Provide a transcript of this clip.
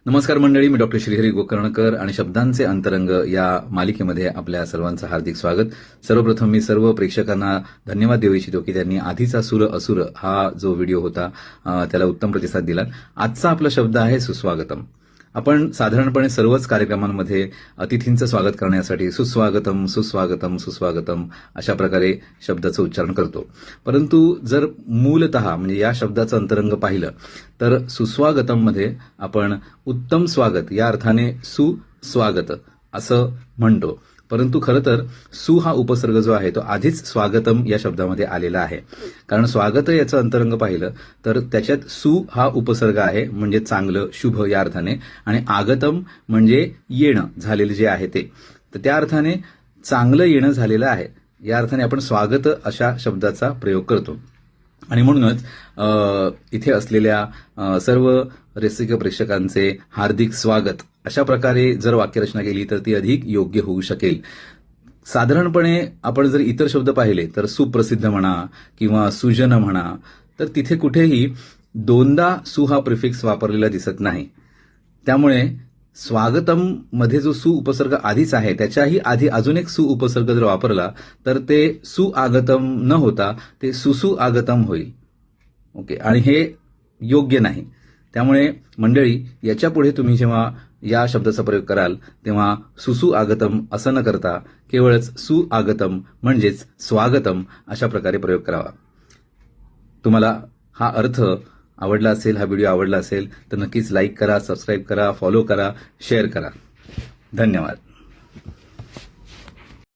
नमस्कार मंडळी, मी डॉक्टर श्रीहरी गोकर्णकर आणि शब्दांचे अंतरंग या मालिकेमध्ये आपल्या सर्वांचं हार्दिक स्वागत. सर्वप्रथम मी सर्व प्रेक्षकांना धन्यवाद देऊ इच्छितो की त्यांनी आधीचा सुर असुर हा जो व्हिडिओ होता त्याला उत्तम प्रतिसाद दिला. आजचा आपला शब्द आहे सुस्वागतम. आपण साधारणपणे सर्वच कार्यक्रमांमध्ये अतिथींचं स्वागत करण्यासाठी सुस्वागतम सुस्वागतम सुस्वागतम अशा प्रकारे शब्दाचं उच्चारण करतो. परंतु जर मूलतः म्हणजे या शब्दाचं अंतरंग पाहिलं तर सुस्वागतममध्ये आपण उत्तम स्वागत या अर्थाने सुस्वागत असं म्हणतो. परंतु खरं तर सु हा उपसर्ग जो आहे तो आधीच स्वागतम या शब्दामध्ये आलेला आहे. कारण स्वागत याचं अंतरंग पाहिलं तर त्याच्यात सु हा उपसर्ग आहे म्हणजे चांगलं शुभ या अर्थाने, आणि आगतम म्हणजे येणं झालेलं जे आहे ते, तर त्या अर्थाने चांगलं येणं झालेलं आहे या अर्थाने आपण स्वागत अशा शब्दाचा प्रयोग करतो. आणि म्हणूनच इथे असलेल्या सर्व रसिक प्रेक्षकांचे हार्दिक स्वागत अशा प्रकारे जर वाक्यरचना केली तर ती अधिक योग्य होऊ शकेल. साधारणपणे आपण जर इतर शब्द पाहिले तर सुप्रसिद्ध म्हणा किंवा सुजन म्हणा तर तिथे कुठेही दोनदा सु हा प्रिफिक्स वापरलेला दिसत नाही. त्यामुळे स्वागतम मध्ये जो सु उपसर्ग आधीच आहे त्याच्याही आधी अजून एक सु उपसर्ग जर वापरला तर ते सुआगतम न होता ते सुसुआगतम होईल. ओके, आणि हे योग्य नाही. त्यामुळे मंडळी याच्या पुढे तुम्ही जेव्हा या शब्दाचा प्रयोग कराल तेव्हा सुसुआगतम असं न करता केवळच सुआगतम म्हणजेच स्वागतम अशा प्रकारे प्रयोग करावा. तुम्हाला हा अर्थ आवडला असेल, हा व्हिडिओ आवडला असेल तर नक्कीच लाईक करा, सबस्क्राईब करा, फॉलो करा, शेअर करा. धन्यवाद.